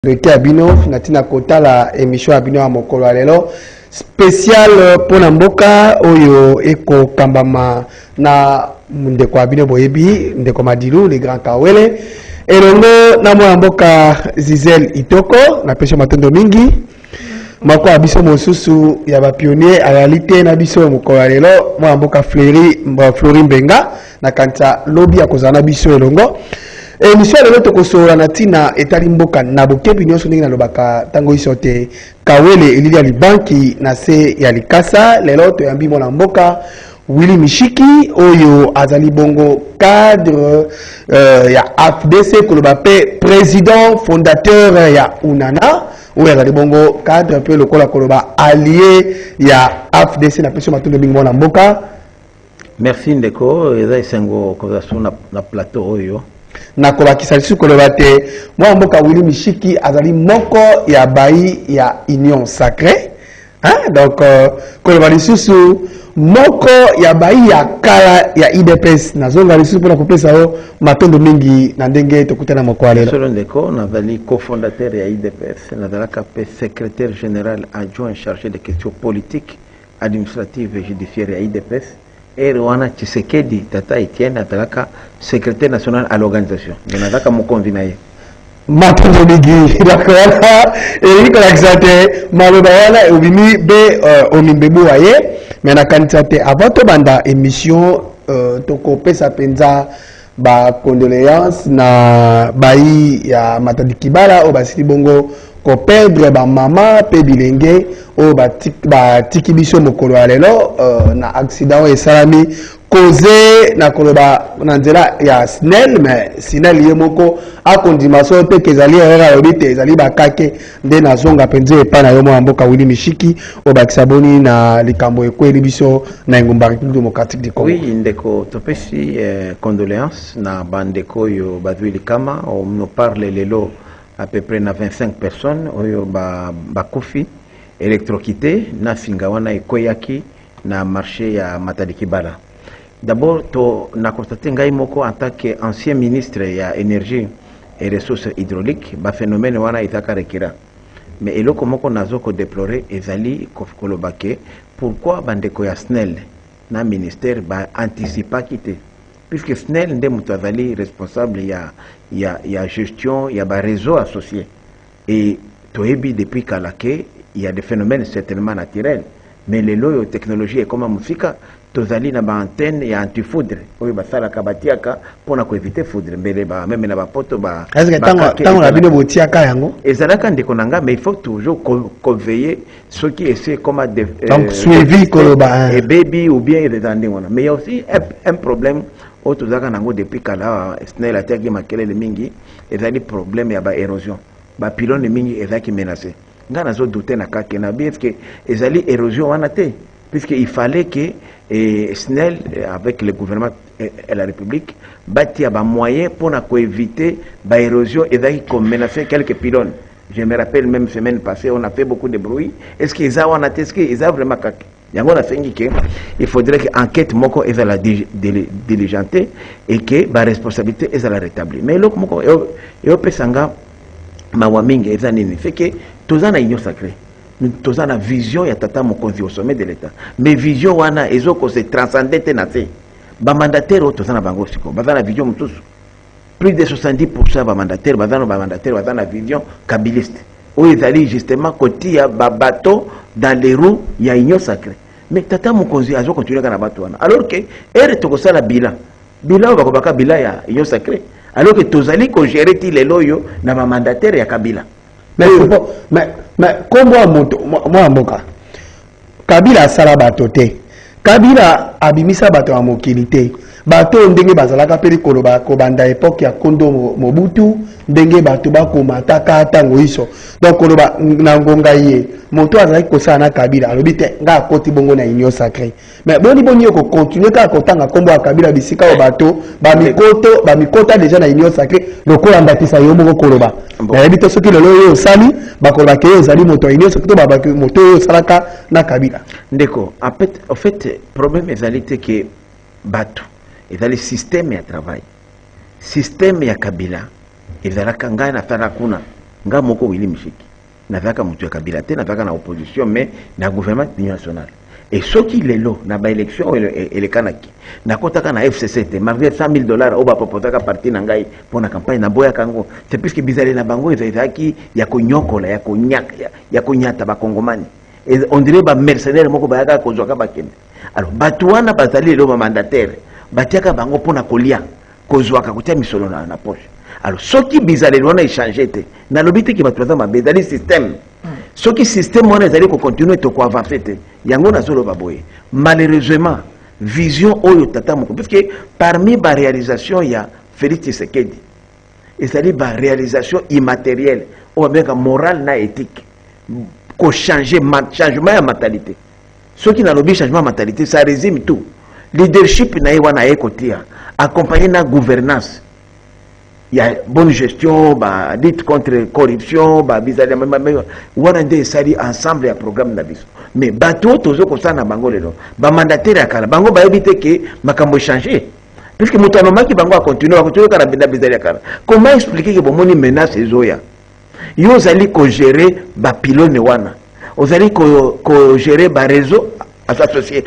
Le Abino, natina kota la émission Abino à mokolo alelo spécial pour Mboka oyo eko kambama na ndeko Abino boyebi ndeko Madilu le grand Kawele elongo na mwa Mboka Zizel Itoko na pesha matondo mingi mako abiso mosusu ya ba pionnier à réalité na biso mokolo alelo mwa Mboka Flori Mbenga na kanta lobby ya kozana biso elongo. Émission de l'autre côté, na tina etali mboka na bokebi nyonso ndenge na lobaka tango isote Kawele elili ya libanki na se ya likasa lelo to yambi mona mboka Willy Mishiki oyo azali bongo cadre ya AFDC koloba pe président fondateur ya Unana oyo azali bongo cadre pe lokola koloba allié ya AFDC na peso matondo mingi mona mboka. Merci ndeko eza isengo kozaso na plateau oyo na kolakisa lisu koloba te mwa mboka Willy Mishiki azali moko ya bayi ya Union Sacrée, hein? Donc koloba lisusu moko ya bayi ya kala ya IDPS nazonga lisusu pona kopesa o matondo mingi na ndenge tokutana moko alelo solo ndeko nazali cofondateur ya IDPS nazalaka pe secrétaire général adjoint chargé des questions politiques administratives et judiciaires ya IDPS. Et Rwanda Tshisekedi Tata Etienne atalaka secrétaire national à l'organisation. Nazaka mokonzi na ye. Matondo mingi d'accord et il kolakisate maloba wana obimi be omimbebu waye mais na kantate avant to banda émission toko pesa penza ba condoléances na bayi ya Matadi Kibala o basili bongo ko perdre ba mama pe bilenge o ba tiki biso mokolo alelo na accident e salami causé na koloba na nzela ya SNEL mais SNEL yemoko akondima so pe kezali erreur obite ezali bakake nde na zonga penze epa na yo mwa mboka Willy Mishiki o bakisaboni na likambo ekweli biso na ngomba République démocratique du Congo. Oui ndeko topesi condoléances na bandeko yo badwi likama on nous parle lelo à peu près na 25 personnes oyo ba kofi électrocuté na fingawana ekoyaki na marché ya Matadi Kibala. D'abord to na constaté ngai moko en tant qu'ancien ministre ya énergie et ressources hydrauliques ba phénomène wana itaka rekira mais eloko moko nazoko déplorer ezali kolobake pourquoi bandeko ya SNEL na ministère ba anticipa kité puisque SNEL nde mutu azali responsable ya gestion ya ba réseau associé et toyebi depuis kalake il y a des phénomènes certainement naturels mais les lois technologie et comme musika tozali na ba antenne ya antifoudre oyo basala kabatiaka pona ko éviter foudre mbele ba même na ba poto ba est-ce que tango la bino botiaka yango ezalaka ndeko nanga mais il faut toujours veiller ceux qui essaient comme donc suivi koloba et baby ou bien des andingona mais il y a aussi un problème au tozaka nango depuis kala SNEL atiaki makelele mingi ezali problème ya ba érosion ba pylône mingi ezaki menacé nga nazo douter na kake na bien est-ce que ezali érosion wana te puisqu'il fallait que SNEL, avec le gouvernement et la République, bâtit un moyen pour éviter l'érosion et d'ailleurs menacer quelques pylônes. Je me rappelle même semaine passée, on a fait beaucoup de bruit. Est-ce qu'ils ont vraiment il faudrait que l'enquête moko est la diligentée et que la responsabilité est la rétablir. Mais l'autre moko, et au pesanga, mawamingi, fait que tout ça n'a union sacrée. Nous avons une vision ya tata mokonzi au sommet de l'État. Mais vision wana ezoko se transcender tenase. Ba mandataire au tozana bango siko. Bazana vision mutusu. Plus de 70% ba mandataire bazana vision kabiliste. Où ils allaient justement côté ya ba bateau dans les roues ya union sacrée. Mais tata mokonzi azo continuer kana bateau wana. Alors que ere toko la bilan. Bilan ba kobaka bilan ya union sacrée. Alors que tozali ko gérer ti les loyo na ba mandataire ya kabila. Mais comment moi mboka Kabila sala bato te Kabila abimisa bato ya mokili te bato ndenge bazalaka peli koloba ko banda époque ya Kondo Mobutu ndenge bato bakoma taka tango iso donc koloba na ngonga ye moto azali kosala na Kabila alobi te nga koti bongo na union sacrée mais boni ko continuer ka kotanga kombo ya Kabila bisika o bato ba mikota déjà na union sacrée lokola mbatisa yo moko koloba na yebi to soki lelo yo sali bakoloba ke yo zali moto union sacrée ba moto yo salaka na Kabila ndeko en fait problème ezalité que bato ezali système ya travail système ya Kabila ezalaka ngai na tala kuna nga moko Willy Mishiki n'avaka mutu ya Kabila te n'avaka na opposition mais na gouvernement d'union nationale et ceux qui lelo na ba élection et le kanaki na kotaka na FCC te malgré $100,000 au ba proposaka parti na ngai pour na campagne na boya kango c'est puisque bizali na bango ezaki ya konyokola ya konyaka ya konyata ba kongomani et on dirait ba mercenaires moko ba yaka kozwaka ba kende alors batuana bazali lelo ba mandataire batiaka bango pona kolia kozwaka kutia misolo na poche. Alors ceux qui bizarre on a échangé te na lobité qui va trouver ma bezali système ceux qui système on ezali ko continuer to ko avancer te yango na solo baboye malheureusement vision oyo tata moko parce que parmi ba réalisation il y a Félix Tshisekedi et c'est ba réalisation immatérielle ou bien morale na éthique ko changer changement de mentalité ceux qui na lobby changement de mentalité ça résume tout leadership na wana ekotia accompagner la gouvernance. Il y a bonne gestion, bah, lutte contre la corruption, bah, bizarre, on sali ensemble un programme d'avis. Mais bateau toujours comme ça na bango lelo. Ba mandataire akala bango ba éviter que makambo changer. Puisque mutanoma ki bango a continuer kana benda bizarre akala. Comment expliquer que bomoni menace ezoya? Yo zali ko gérer ba pylone wana. Ozali ko gérer ba réseau associé.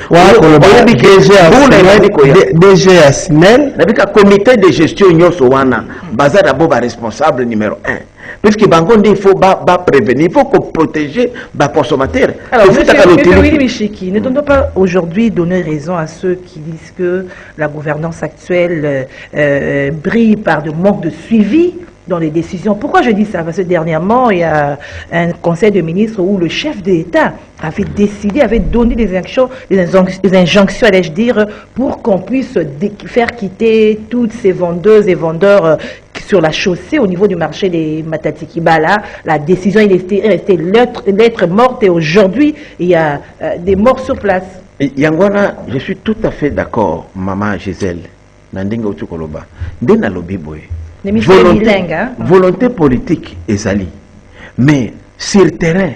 DG Asnel. Le comité de gestion wana basé d'abord responsable numéro 1. Puisque Bangonde il faut prévenir, il faut protéger les consommateurs. Alors, M. Willy Mishiki, ne doit pas aujourd'hui donner raison à ceux qui disent que la gouvernance actuelle brille par de manque de suivi dans les décisions. Pourquoi je dis ça? Parce que dernièrement, il y a un conseil de ministres où le chef de l'État avait décidé, avait donné des injonctions, allais-je dire, pour qu'on puisse faire quitter toutes ces vendeuses et vendeurs sur la chaussée au niveau du marché des Matatiki. Bah là, la décision est restée lettre morte et aujourd'hui, il y a des morts sur place. Yangwana, je suis tout à fait d'accord, maman Gisèle. Nandinga Utukoloba. Dena lobi boy. Volonté politique est ali. Mais sur le terrain,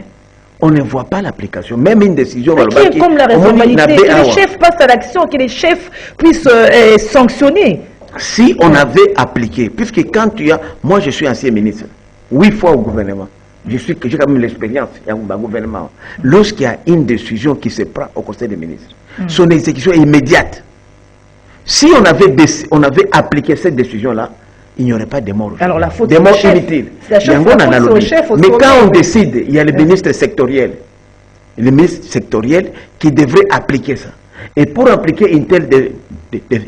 on ne voit pas l'application. Même une décision... Comme la responsabilité, que les chefs passent à l'action, que les chefs puissent sanctionner. Si on avait appliqué, puisque quand tu as... Moi, je suis ancien ministre, 8 fois au gouvernement. J'ai quand même l'expérience au gouvernement. Lorsqu'il y a une décision qui se prend au Conseil des ministres, son exécution est immédiate. Si on avait appliqué cette décision-là, il n'y aurait pas de morts. Alors la faute des morts inutiles. Mais quand on décide, il y a le ministre sectoriel. Le ministre sectoriel qui devrait appliquer ça. Et pour appliquer une telle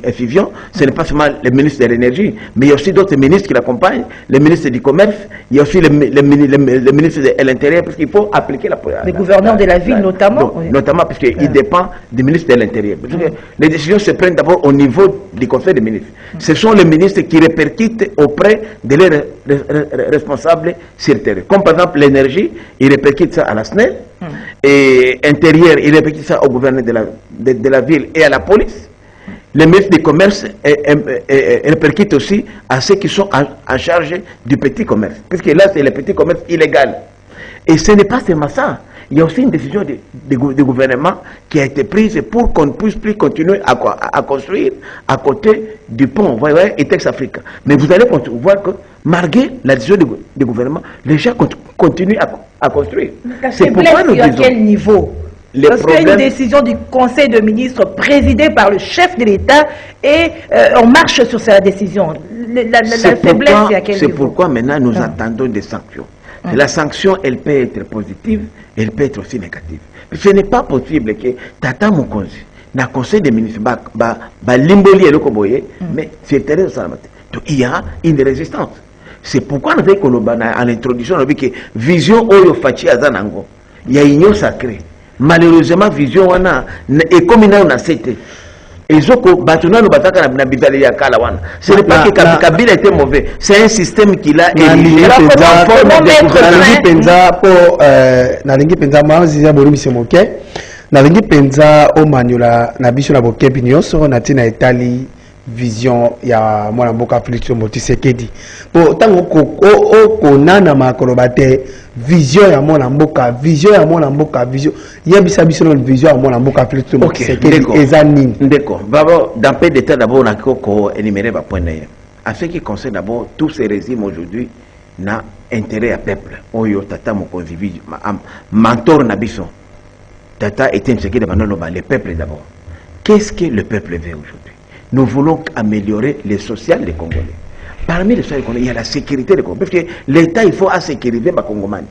décision, ce n'est pas seulement le ministre de l'énergie, mais il y a aussi d'autres ministres qui l'accompagnent, le ministre du commerce, il y a aussi le ministre de l'Intérieur, parce qu'il faut appliquer la... Les gouverneurs de la ville notamment. Donc, oui. Notamment parce qu'il dépend du ministre de l'Intérieur. Les décisions se prennent d'abord au niveau du Conseil des ministres. Ce sont les ministres qui répercutent auprès de leurs responsables sur le terrain. Comme par exemple l'énergie, ils répercutent ça à la SNEL, et Intérieur, ils répercutent ça au gouverneur de la ville et à la police. Les ministres du commerce répercutent aussi à ceux qui sont en charge du petit commerce. Puisque là, c'est le petit commerce illégal. Et ce n'est pas seulement ça. Il y a aussi une décision du gouvernement qui a été prise pour qu'on ne puisse plus continuer à construire à côté du pont, vous voyez, et Tex-Africa. Mais vous allez voir que malgré la décision du gouvernement, les gens continuent à construire. C'est pourquoi nous disons... À quel niveau? Parce qu'il y a une décision du Conseil de ministres présidée par le chef de l'État et on marche sur cette décision. La faiblesse, c'est à quel niveau? C'est pourquoi maintenant nous attendons des sanctions. La sanction, elle peut être positive, elle peut être aussi négative. Ce n'est pas possible que Tata Mokonzi, dans le Conseil des ministres, limboli et le koboye, mais c'est terrible ça. Donc il y a une résistance. C'est pourquoi nous avons dit en introduction, nous avons dit que vision oyo fachi azanango, il y a une union sacrée. Malheureusement, vision wana est comme une acceptée. Et ce n'est pas que Kabila était mauvais, c'est un système qu'il a érigé. vision ya mwana mboka Félix Tshisekedi po tango ko nana makolobate vision ya mwana mboka vision yebisa biso na vision ya mwana mboka Félix Tshisekedi ezanini d'accord d'abord dans peu de temps d'abord on a ko énumérer ba point d'ailleurs à ce qui concerne d'abord tous ces régimes aujourd'hui na intérêt à peuple oyo tata mokonzi mentor na biso tata était ce qui demande le peuple d'abord. Qu'est-ce que le peuple veut aujourd'hui? Nous voulons améliorer le social des Congolais. Parmi les social des Congolais, il y a la sécurité des Congolais. Parce que l'État, il faut sécuriser les Congolais.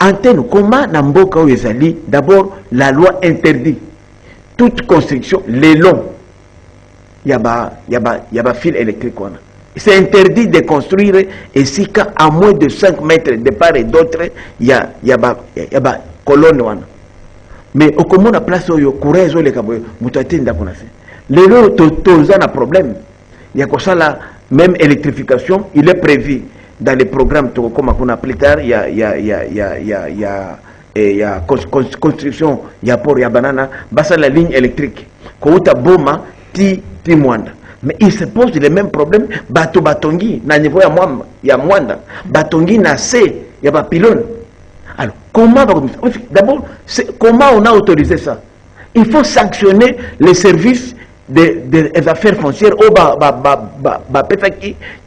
Antenne, comment Namboka ou Ezali, d'abord, la loi interdit toute construction, les longs. Il y a fil électrique. C'est interdit de construire ici qu'à moins de 5 mètres de part et d'autre, il y a colonne. Mais au commun la place où il y a courage, les lots, tous un problème. Il y a comme ça la même électrification, il est prévu dans les programmes comme on a plus tard, il y a construction, il y a port, il y a banana, basa la ligne électrique. Kouta boma ti mwanda. Mais il se pose les mêmes problèmes. Bato batongi na niveau ya mwanda, batongi na C, il y a pylône. Alors, comment d'abord, comment on a autorisé ça? Il faut sanctionner les services des affaires foncières au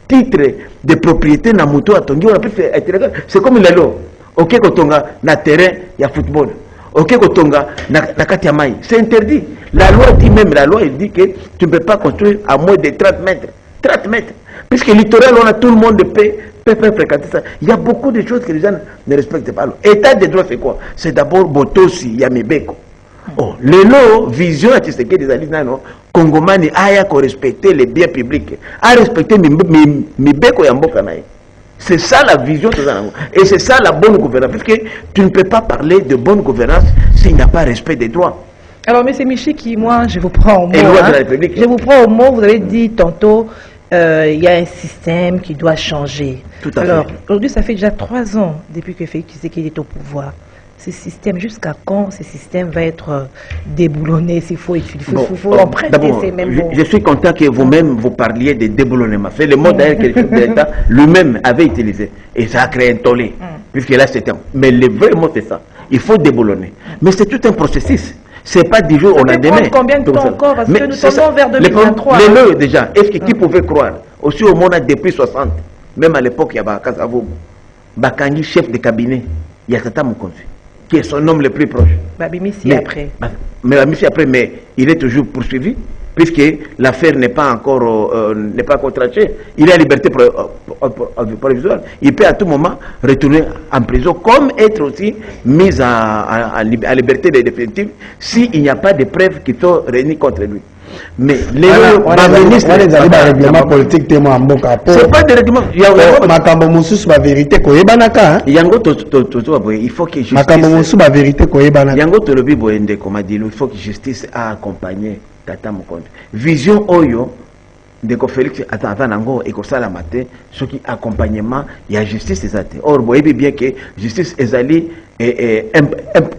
titre de propriété na moto atongi. C'est comme les lots. Ok, kotonga na terrain, il y a football. Ok, kotonga na kati ya mai. C'est interdit. La loi dit même, la loi elle dit que tu ne peux pas construire à moins de 30 mètres. 30 mètres. Puisque le littoral, on a tout le monde de paix. Fréquenter ça. Il y a beaucoup de choses que les gens ne respectent pas. Alors, état de droit, c'est quoi? C'est d'abord Botosi, Yamibeko. Oh, le lot, vision à Tshisekedi des alliés, Congomani, aya ko respecter les biens publics, à respecter Mibeko Yambokanaï. C'est ça la vision de ça. Et c'est ça la bonne gouvernance. Puisque tu ne peux pas parler de bonne gouvernance s'il n'y a pas respect des droits. Alors, M. Michiki, moi, je vous prends au mot. Je vous prends au mot, vous avez dit tantôt. Il y a un système qui doit changer. Tout à Alors, fait. aujourd'hui, ça fait déjà 3 ans depuis que Félix Tshisekedi est au pouvoir. Ce système, jusqu'à quand ce système va être déboulonné, s'il faut étudier, il faut emprunter ces mêmes mots. Je suis content que vous-même vous parliez de déboulonnement. C'est le mot d'ailleurs que le chef de l'État lui-même avait utilisé. Et ça a créé un tollé. Puisque là, c'était... Mais le vrai mot, c'est ça. Il faut déboulonner. Mais c'est tout un processus. C'est pas du jour au lendemain. Combien de temps encore? Parce que nous sommes vers 2023. Les nœuds déjà. Est-ce que qui pouvait croire? Aussi au monde depuis 60. Même à l'époque, il y a Kasavogo. Bakangi, chef de cabinet. Il y a Tata Mokonzi, qui est son homme le plus proche. Babimisi après. Mais Babimisi après, mais il est toujours poursuivi. Puisque l'affaire n'est pas encore tranchée, il est à liberté provisoire. Il peut à tout moment retourner en prison, comme être aussi mis à liberté définitive s'il n'y a pas de preuves qui sont réunies contre lui. Mais les ministres, règlement politique témoin mboka. C'est pas de règlement. Makambo mususu ba vérité ko yebanaka. Yango il faut que justice. Makambo mususu ba vérité ko yebanaka. Yango to lobi boende comme dit, il faut que justice a accompagné Tata Mokonzi. Vision oyo de ko Félix attend nango et ko sala matin ce qui accompagnement il y a justice ezate. Or vous voyez bien que justice ezali est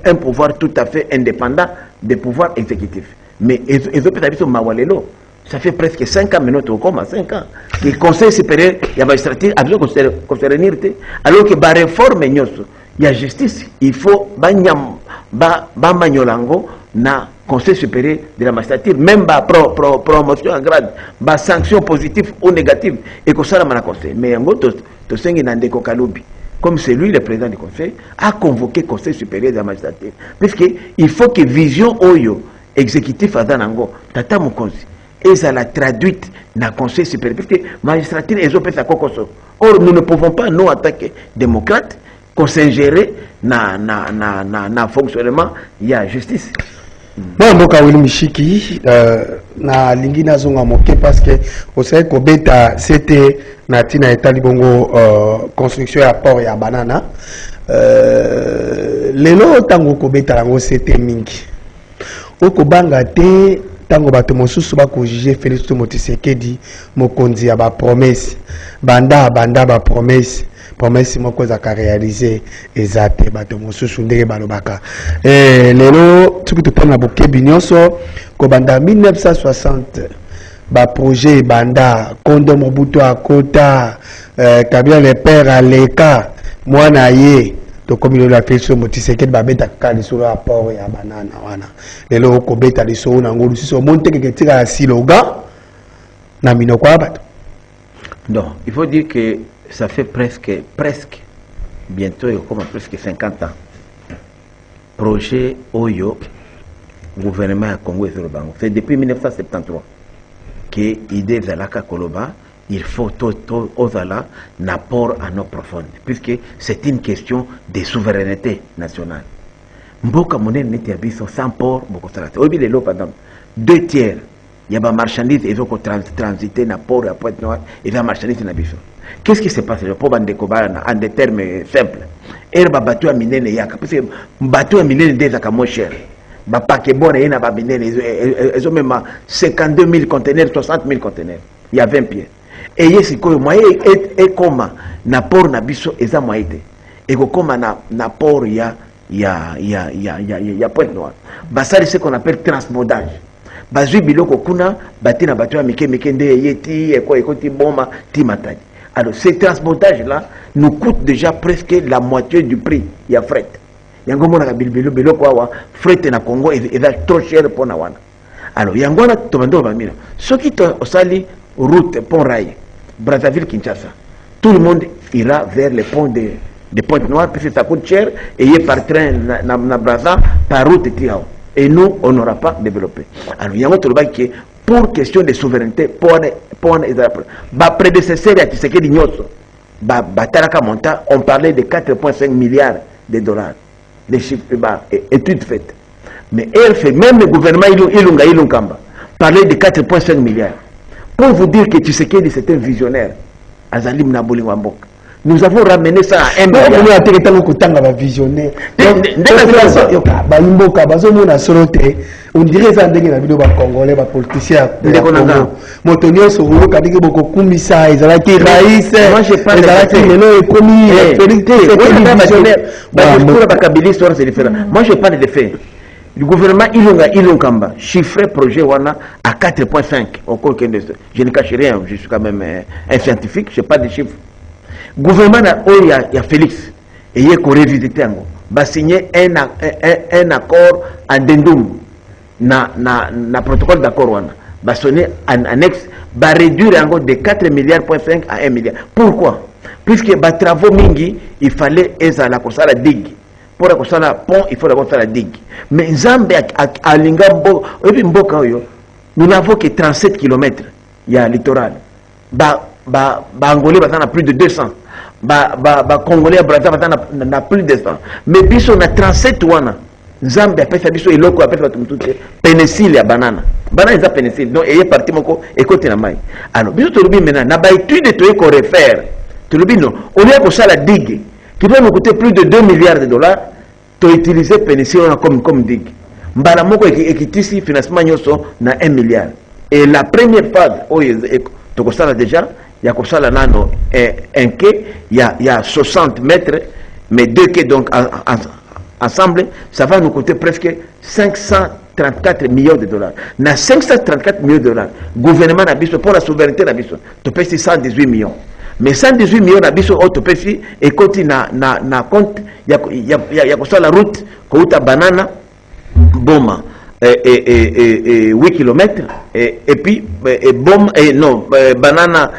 un pouvoir tout à fait indépendant des pouvoirs exécutifs. Mais ça fait presque 5 ans, maintenant, comme 5 ans. Le Conseil supérieur, il y a magistrature, alors que la réforme, il y a justice. Il faut bagnolango na Conseil supérieur de la magistrature, même promotion en grade, sanction positive ou négative, et que ça, la conseil. Mais en gros, comme c'est lui le président du Conseil, a convoqué le Conseil supérieur de la magistrature. Puisqu'il faut que vision oyo exécutif à Danango, Tata Mokonzi, et ça l'a traduite dans le Conseil supérieur. Parce que la magistrature est opérée à Kokoso. Or, nous ne pouvons pas, nous, en tant que démocrates, qu'on s'ingérer dans le fonctionnement, il y a justice. Bon, mboka Willy Michiki, na lingi na zonga moke parce que vous savez que beta c'était na tina etali bongo construction ya port ya banana. Lelo tango ko beta lango c'était mingi. Oko banga te tango bato mosusu ba ko juger Félix Tshisekedi mokonzi ya ba promesse banda ba promesse moko za ka réaliser ezate bato mosusu ndenge balobaka lelo tuki topana bokebi nyonso ko banda 1960 ba projet banda Kondo Mobutu akota Kabila le père aleka mwana ye to comme la Félix Tshisekedi ba beta kali sur rapport ya banana wana lelo ko beta liso na ngolu siso monte ke tika siloga na minoko bato. Non, il faut dire que ça fait presque bientôt il y a presque 50 ans. Projet Oyo, gouvernement à Congo et Zorobango. C'est depuis 1973 que l'idée de la Koloba, il faut tout Ozala n'apport à nos profondes, puisque c'est une question de souveraineté nationale. Mboka monnaie n'était abisso sans port, beaucoup de choses. Obi les lots, par exemple, 2 tiers, il y a des marchandises, ils ont transité dans port à Pointe-Noire, et des marchandises dans Abisso. Qu'est-ce qui se passe? Le pauvre en des termes simples. Et le bateau à miner, parce que le bateau à miner est moins cher. Ils ont même 52 000 conteneurs, 60 000 conteneurs. Il y a 20 pieds. Et il y a un moyen comme na port na biso eza moyen et comme na port il y a Pointe-Noire. Ça c'est ce qu'on appelle transbordage. Bazui biloko kuna bati na bateau mike nde yeti ekoti bomba ti matadi. Alors ce transbordage là nous coûte déjà presque la moitié du prix. Il y a fret. Yango mona biloko awa fret na Congo est trop cher pour na wana. Alors yango na tomando bamina. Ce qui osali route pont rail Brazzaville Kinshasa. Tout le monde ira vers les ponts de Pointe-Noire parce que ça coûte cher et il est par train na Brazza par route Tiao. Et nous on n'aura pas développé. Alors yango toloba qui pour question de souveraineté pour ba prédécesseur à Tshisekedi Nyoso ba taraka monta on parlait de 4,5 milliards de dollars. Les chiffres études faites. Mais elle fait même le gouvernement Ilunga parlait de 4,5 milliards. Pour vous dire que Tshisekedi c'est un visionnaire. Azalim Naboli Wambok. Nous avons ramené ça à 1 milliard. On dirait que les Congolais, les politiciens, les Congolais. Moi, je parle de faits. Le gouvernement Ilunkamba chiffré projet Wana à 4,5. Je ne cache rien, je suis quand même un scientifique, je n'ai pas de chiffres. Le gouvernement il y a Félix et il y a révisité va signer un accord à Dendoum na protocole d'accord Wana va sonner en annexe va réduire de 4 milliards à 1 milliard. Pourquoi? Puisque les travaux mingi il fallait la digue. Pour la pont, il faut la digue. Mais Zambie à Lingambo, nous n'avons que 37 km. Il y a un littoral. Angolais a plus de 200. Congolais à Brazza a plus de 100. Mais puis on a 37 wana. Zambie a fait ça, et l'autre a fait ça, pénicile à banane. Banane est pénicile. Donc, il est parti et côté la maille. Alors, bisous, tu le maintenant, n'a pas étude de qu'on réfère. Tu le non. Au lieu que ça la digue, qui doit nous coûter plus de 2 milliards de dollars, tu as utilisé pénicile comme digue. Mbalamoko est ici, financement na 1 milliard. Et la première phase, tu as déjà, il y a comme ça, un quai, il y a 60 mètres, mais 2 quais donc ensemble, ça va nous coûter presque 534 millions de dollars. Dans 534 millions de dollars, le gouvernement a pour la souveraineté, tu payes 118 millions. Mais 118 millions d'habitants au Topesi et continue na compte, il y a comme ça la route, Kouta Banana, Boma. Et 8 km et puis banana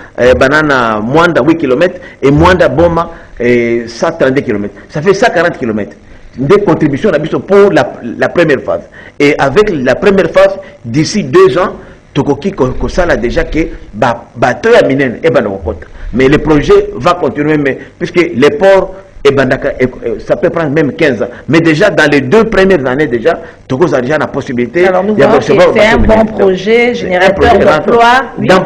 Mwanda 8 km et Mwanda Boma 132 km. Ça fait 140 km. Des contributions pour la première phase. Et avec la première phase, d'ici 2 ans, Tokoki Kosala déjà que bateau à minen et banokota. Mais le projet va continuer, mais puisque les ports et Bandaka, ça peut prendre même 15 ans. Mais déjà, dans les 2 premières années, déjà, Togo a déjà la possibilité. Alors, nous voyons que c'est un bon projet générateur d'emplois. Dans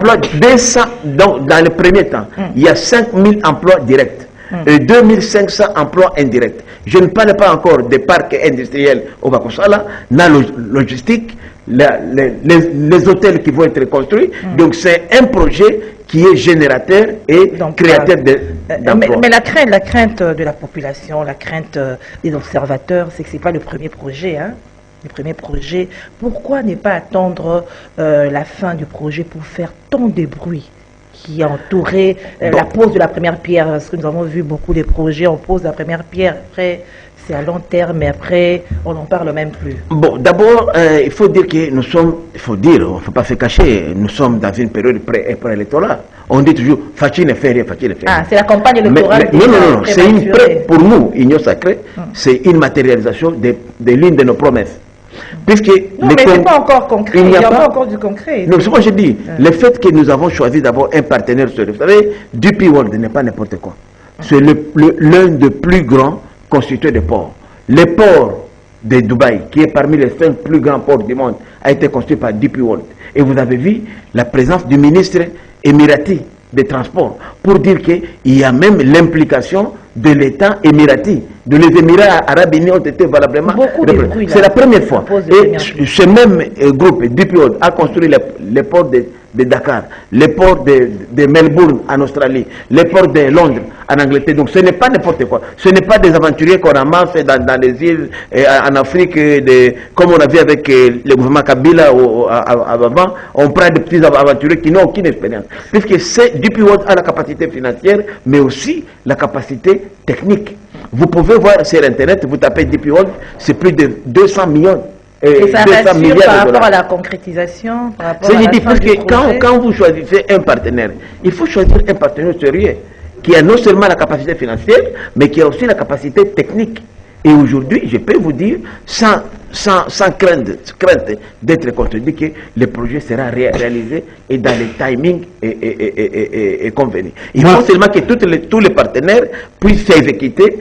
le premier temps, il y a 5000 emplois directs et 2500 emplois indirects. Je ne parle pas encore des parcs industriels au Bakosala, la logistique, les hôtels qui vont être construits. Donc, c'est un projet qui est générateur et créateur d'emplois. Mais la crainte de la population, la crainte des observateurs, c'est que ce n'est pas le premier projet. Hein? Le premier projet, pourquoi ne pas attendre la fin du projet pour faire tant de bruit qui a entouré la pose de la première pierre. Parce que nous avons vu beaucoup de projets, on pose la première pierre, après c'est à long terme, mais après on n'en parle même plus. Bon, d'abord, il faut dire que nous sommes, il faut dire, on ne faut pas se cacher, nous sommes dans une période préélectorale. On dit toujours, Fachi ne fait rien, Fachi ne fait rien. Ah, c'est la campagne électorale. Non, c'est une pour nous, Union Sacrée, c'est une matérialisation de l'une de nos promesses. Puisque non, mais ce n'est pas encore concret, il n'y a pas encore du concret. Non, c'est ce que je dis. Le fait que nous avons choisi d'abord un partenaire sérieux, vous savez, DP World n'est pas n'importe quoi. C'est l'un des plus grands constructeurs de ports. Le port de Dubaï, qui est parmi les 5 plus grands ports du monde, a été construit par DP World. Et vous avez vu la présence du ministre émirati des Transports pour dire qu'il y a même l'implication de l'État émirati, de les Émirats Arabes Unis ont été valablement... C'est la première fois. Et ce même groupe, DP World, a construit les ports de Dakar, les ports de Melbourne en Australie, les ports de Londres en Angleterre. Donc ce n'est pas n'importe quoi. Ce n'est pas des aventuriers qu'on ramasse dans les îles en Afrique, comme on a vu avec le gouvernement Kabila avant. On prend des petits aventuriers qui n'ont aucune expérience. Puisque DP World a la capacité financière, mais aussi la capacité technique. Vous pouvez voir sur Internet, vous tapez DP World, c'est plus de 200 millions. Et ça rassure par rapport à la concrétisation, par rapport à la fin du projet. Quand vous choisissez un partenaire, il faut choisir un partenaire sérieux qui a non seulement la capacité financière, mais qui a aussi la capacité technique. Et aujourd'hui, je peux vous dire, sans crainte d'être contredit, que le projet sera réalisé et dans les timings et convenus. Il faut seulement que tous les partenaires puissent s'exécuter.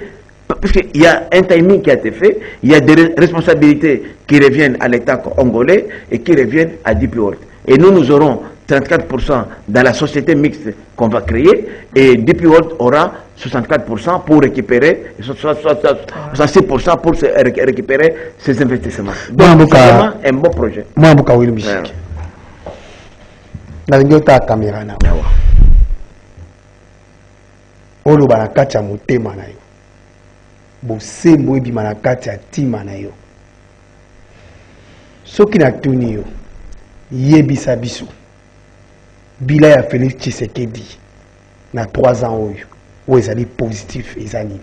Puisqu'il y a un timing qui a été fait, il y a des responsabilités qui reviennent à l'État congolais et qui reviennent à DP World. Et nous aurons 34% dans la société mixte qu'on va créer et DP World aura 64% pour récupérer, 66% pour récupérer ces investissements. Donc c'est vraiment un bon projet. Moi, je suis musique. Je suis la caméra. Bosembo ebima na kati ya tima na yo soki na tuni yo yebisa biso bila ya Félix Tshisekedi na 3 ans oyo ezali positif ezani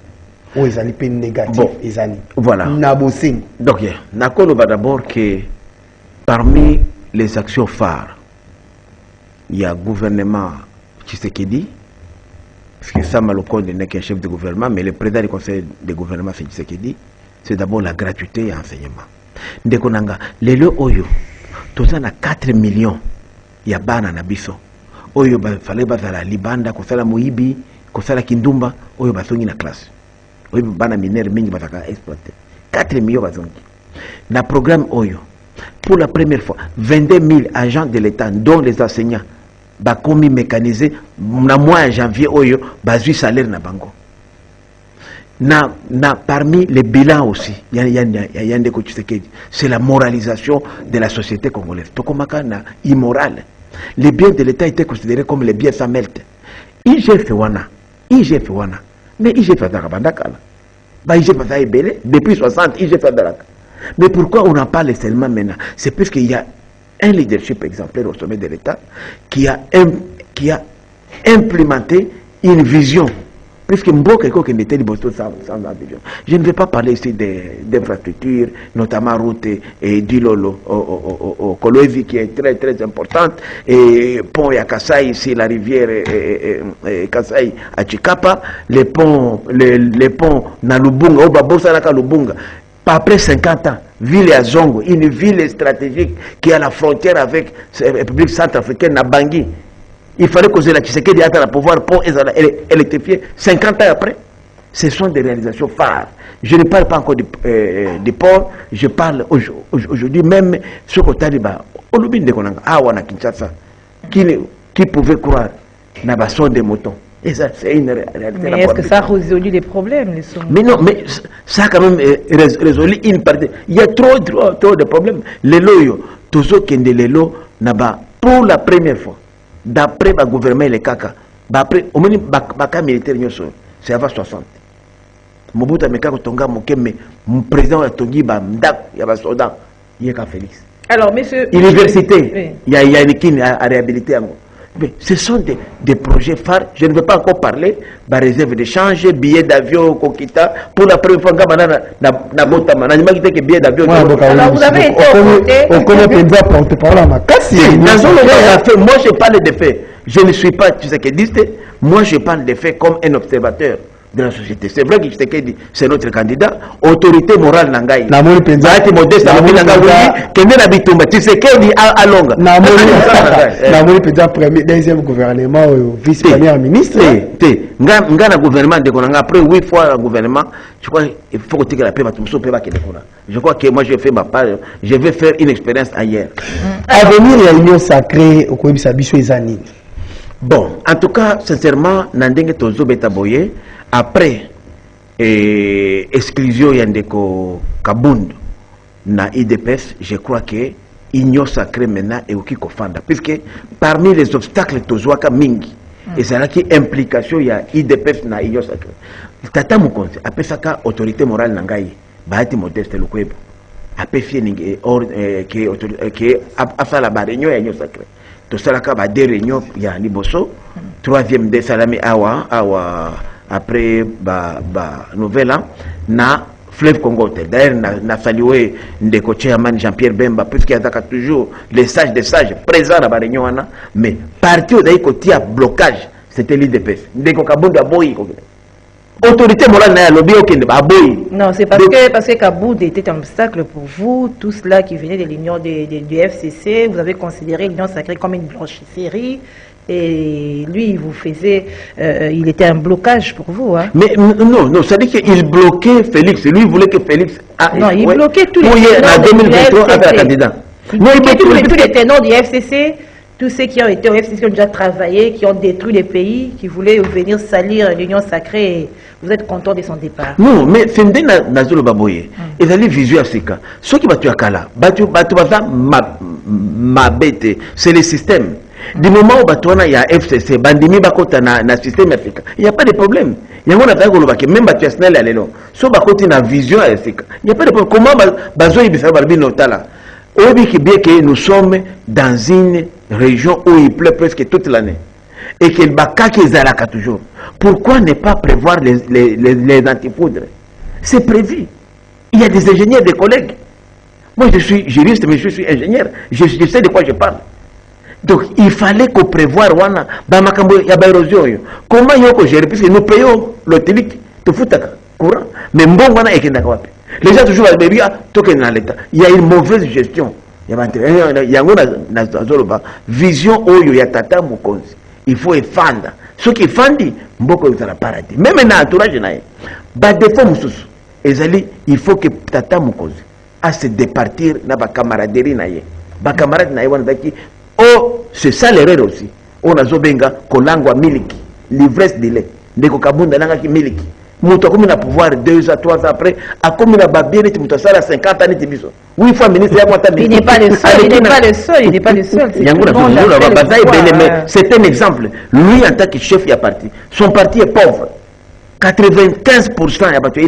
oyo ezali pe négatif ezani voilà na bosembo. Donc nakoloba d'abord que parmi les actions phares il y a gouvernement Tshisekedi. Parce que Sama Lokonde n'est qu'un chef de gouvernement, mais le président du conseil de gouvernement, c'est ce qu'il dit, c'est d'abord la gratuité et l'enseignement. Ndekonanga, les lots Oyo, tout ça, 4 millions, il y a bana na biso. Oyo, il fallait la Libanda, kosala Moibi, kosala Kindumba, Oyo, basongi na classe. Oyo, bana mineur, mingi, basaka exploité. 4 millions, basongi. Dans le programme Oyo, pour la première fois, 22 000 agents de l'État, dont les enseignants, bakomi mécanisé na mois janvier oyo bazui salaire na bango na parmi les bilans aussi yande ko Tshisekedi c'est la moralisation de la société congolaise tokomaka na immoral les biens de l'État étaient considérés comme les biens sans melte IGF wana mais IGF adaka bandakala ba IGF va ebele depuis 60 IGF adaka mais pourquoi on en parle seulement maintenant? C'est parce qu'il y a un leadership exemplaire au sommet de l'État qui a implémenté une vision. Puisque Mboka n'était sans vision. Je ne vais pas parler ici d'infrastructures, notamment route et d'Ilolo au Kolwezi qui est très très importante, et pont à Kasai ici, la rivière Kasai à Chikapa, les ponts na Lubunga, au Babosalaka Lubunga. Après 50 ans, ville à Zongo, une ville stratégique qui est à la frontière avec la République centrafricaine, na Bangui. Il fallait causer la Tshisekedi à la pouvoir pour électrifier 50 ans après. Ce sont des réalisations phares. Je ne parle pas encore des ports, je parle aujourd'hui même ce qu'on t'a dit, au Lubin de Konanga, à Wana Kinshasa, qui pouvait croire na basson des moutons. Et ça, c'est une réalité. Mais est-ce que ça résout les problèmes, les sons? Mais non, mais ça a quand même résolu une partie. Il y a trop de problèmes. Les lots, tous ceux qui ont des lots, pour la première fois, d'après le gouvernement et les caca, après, au moins, le militaire, c'est avant 60. Mobutu Mekako Tonga Mokeme, mon président a Tongi, il y a un soldat, il y a Félix. Alors, monsieur. Université, il y a une équipe à réhabiliter. Mais ce sont des projets phares. Je ne veux pas encore parler de réserve d'échange, billets d'avion, Kokita. Pour la première fois, billets d'avion. Alors vous avez été moi je parle des faits. Je ne suis pas tshisekidiste. Moi je parle des faits comme un observateur de la société. C'est vrai que Tshisekedi, c'est notre candidat. Autorité morale Nangaï. Modeste, Tshisekedi à longue. Deuxième gouvernement, vice-premier ministre. Ngana gouvernement de Konanga, après 8 fois le gouvernement, je crois qu'il faut que la paix va tout je crois que moi je fais ma part, je vais faire une expérience ailleurs. Avenir et l'union sacrée au Kouébisa Bissou et Zanine. Bon, en tout cas, sincèrement, Nandenge Tozo Betaboye, après exclusion Yandeko Kabund na IDPS, je crois que l'union sacrée maintenant est au Kikofanda. Puisque parmi les obstacles Tozoaka Mingi, et c'est là qui implication il y a IDPS na l'union sacrée. Tata Mukonzi, après ça, autorité morale Nangaï, Bahati Modeste Lukwebo, après Fiening, qui a fait la réunion et l'union sacrée. Tout ça, il y a deux réunions, il y a Niboso, troisième de Salami Awa, après la nouvelle, na Fleuve Congo. D'ailleurs, na salué Ndeko Chairman Jean-Pierre Bemba, puisqu'il y a toujours les sages des sages présents dans la réunion, mais parti où a blocage, c'était l'IDPS. Ndeko Kabunda Boyi. Autorité morale n'a lobby aucun de Baboy. Non, c'est parce que Kaboud était un obstacle pour vous, tout cela qui venait de l'union du FCC, vous avez considéré l'union sacrée comme une blanchisserie, et lui, il vous faisait, il était un blocage pour vous. Hein. Mais non, ça dit qu'il bloquait Félix, lui il voulait que Félix... non, il bloquait tous les ténors du FCC. Il bloquait tous les ténors du FCC. Tous ceux qui ont été au FCC, qui ont déjà travaillé, qui ont détruit les pays, qui voulaient venir salir l'union sacrée, vous êtes content de son départ. Non, mais c'est Nazolo Baboye. Ils allaient viser à ce cas. Ceux qui battent à Kala, ma bête, c'est le système. Du moment où il y a FCC, Bandimi Bakota na système africain, il n'y a pas de problème. Il y a un problème, même Batu Asnel Alelo, soit Bakota na vision africaine. Il n'y a pas de problème. Comment Bazoï Bissau Balbi Notala? Bien que nous sommes dans une région où il pleut presque toute l'année et que le baka qui est toujours. Pourquoi ne pas prévoir les antipoudres? C'est prévu. Il y a des ingénieurs, des collègues. Moi je suis juriste, mais je suis ingénieur. Je sais de quoi je parle. Donc il fallait qu'on prévoie Rwanda. Comment il gérer? Puisque nous payons l'hôtelique, tout courant. Mais bon, on a écrit les gens toujours à l'État. Il y a une mauvaise gestion. Il y a une vision où il y a Tata Mukonzi. Il faut effandre. Ce qui fandi, beaucoup de paradis. Même dans l'entourage, il faut que Tata Mukonzi a se départir dans la camaraderie. La camaraderie, oh, c'est ça l'erreur aussi. On a Zobenga, Kolangwa Miliki, l'ivresse de lait. Ndeko Kabunda Nangaki Miliki. Moutou comme a pouvoir 2 à 3 ans après, a comme il a babé, il a 50 ans, oui, fois ministre, il n'est pas le seul, il n'est pas le seul, il n'est pas le seul. C'est un exemple. Lui, en tant que chef, il a parti. Son parti est pauvre. 95% il a battu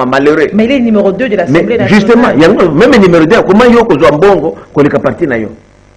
malheureux. Mais il est numéro 2 de l'Assemblée nationale. Justement, il y a même numéro 2, comment il y a un bongo qu'on est parti na yo.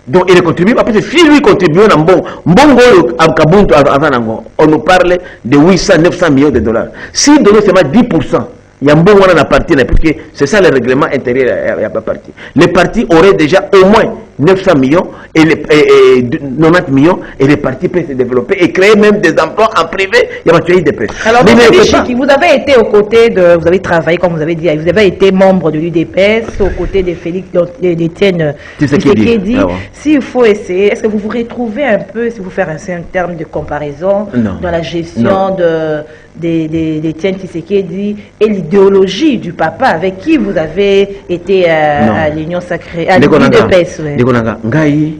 Donc il contribue, parce que si lui contribue à Mbongo à Kabuntu avant, on nous parle de 800-900 millions de dollars. Si donnez seulement 10%, il y a Mbongo à la partie, puisque c'est ça le règlement intérieur, il n'y a pas parti. Les partis auraient déjà au moins 900 millions et 90 millions et les partis peuvent se développer et créer même des emplois en privé. Il y a des presse. Alors, vous avez été aux côtés de, vous avez travaillé, comme vous avez dit, vous avez été membre de l'UDPS, aux côtés de Félix, d'Étienne Tshisekedi. S'il faut essayer, est-ce que vous vous retrouvez un peu, si vous faites un terme de comparaison, dans la gestion d'Étienne Tshisekedi et l'idéologie du papa avec qui vous avez été à l'Union sacrée, à l'UDPS? Ngai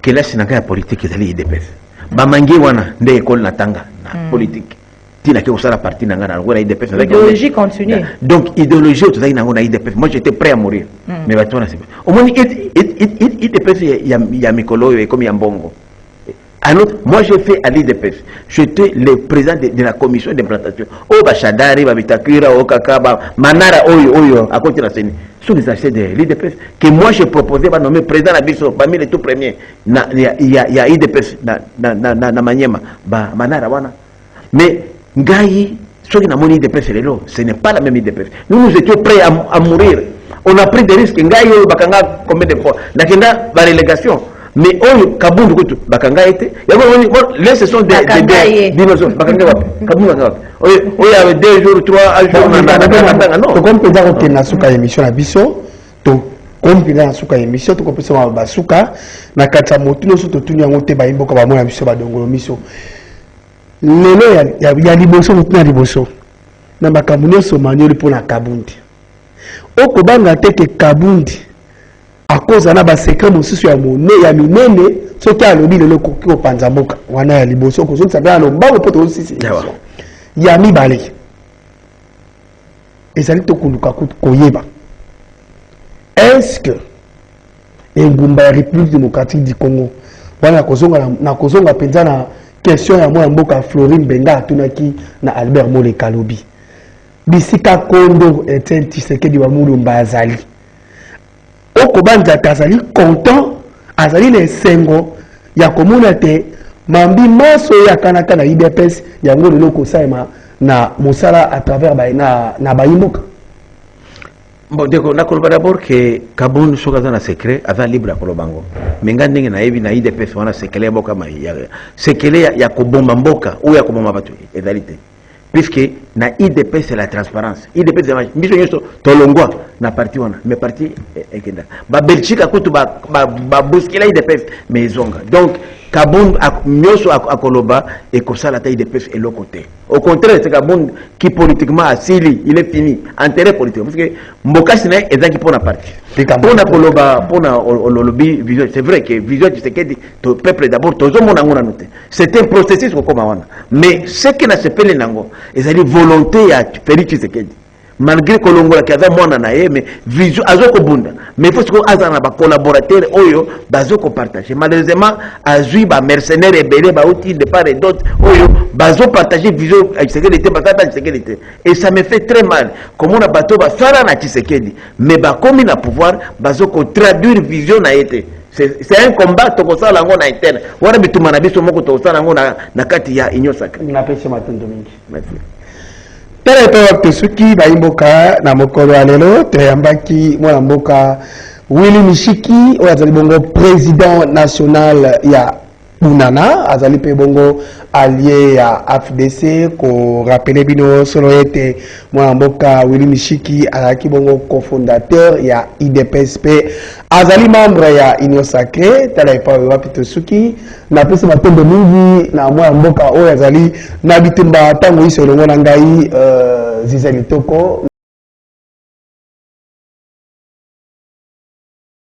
kelasi na politique ezali IDPS bamangi wana nde école natanga na politique tina ke osala parti na ngana ngona IDPS idéologie continue. Donc idéologie tozali na ngona IDPS. Moi j'étais prêt à mourir mais bato na c'est au moins IDPS ya mikolo et comme ya mbongo. Moi j'ai fait à l'IDPS, j'étais le président de la commission d'implantation. Oh Bachadari, Babitakira, oh Kakaba, Manara, Oyo, à côté de la scène. sur les achats de l'IDPS, que moi j'ai proposé de nommer président Abisso, parmi les tout premiers, il y a IDPS na Maniema, Manara wana. Mais Ngaï, ceux qui n'ont IDPS, ce n'est pas la même IDPS. Nous étions prêts à mourir. On a pris des risques. Ngaï, Bakanga, combien de fois? Nakenda, la relégation. Mais on Kaboun Bakanga était. Là, ce sont des dinosaures. Bakanga Kaboun Bakanga. Il y avait 2 jours, 3 jours. Non. Comme peut dire que Nasuka émission à Bisso, comme peut dire Nasuka émission, tout comme peut dire Basuka, Nakata Motuno, surtout tout le monde est baimbo comme moi, Bisso Badongo Misso. Lelo ya liboso mutuna liboso. Na bakamunyo somanyoli pour la Kabundi. Okobanga teke Kabundi. À cause na ba secret mosusu ya mone ya minene soki alobi lelo koki opanza mboka wana ya liboso ko soki sabela no mbango poto osisi ya mibale ezali to kuluka koyeba est-ce que engumba ya République démocratique du Congo wana kozonga penza na question ya mwa mboka Florine Benga atunaki na Albert Mole Kalobi bisika kondo Etienne Tshisekedi wa Mulumba azali Okobanja azali content azali le sengo ya komuna te mambi maso ya kanaka na IDPS yango lelo ko saima na mosala à travers na bayimuka. Bon deko nakoloba d'abord que Kaboun soka na secret aza libre ya kolobango menga ndenge na yebi na IDPS wana sekele mboka mai sekele ya kobomba mboka ou ya kobomba batu ezalité puisque na IDPS c'est la transparence IDPS c'est biso nyoso tolongwa na parti wana mais parti ekenda ba Belgique akutu ba bousquer IDPS mais zonga donc Kaboun nyoso akoloba et comme ça la taille IDPS est l'autre côté au contraire c'est Kaboun qui politiquement asili il est fini intérêt politique parce que mboka sina ezaki pour la parti pour na koloba pour na lobby vision c'est vrai que vision tu sais que le peuple d'abord tozo mona ngona noté c'est un processus comme wana mais ce qui n'a se fait les nango ezali volonté ya Félix Tshisekedi malgré que l'on kaza mwana na ye mais vision azoko bunda mais il faut que azana ba collaborateur oyo bazoko partager malheureusement azui ba mercenaires rebelles ba outil de part et d'autre oyo bazo partager vision Tshisekedi te bakata Tshisekedi te et ça me fait très mal comme on a bato ba sala na Tshisekedi mais ba comme na pouvoir bazoko traduire vision na été c'est un combat tokosala ngo na interne wana bituma na biso moko tokosala ngo na kati ya inyo sacré na pesa matondo mingi merci. Tere to tesuki baimboka na mokolo alelo teyambaki mwana mboka Willy Mishiki o azali bongo président national ya Unana azali pe bongo allié ya FDC ko rappeler bino solo ete mwana mboka Willy Mishiki azali bongo cofondateur ya IDPSP azali membre ya Union Sacrée tala pa wapi tesuki na pesa matombe mingi na mwana mboka o azali na bitumba tango iso longo na ngai zizali toko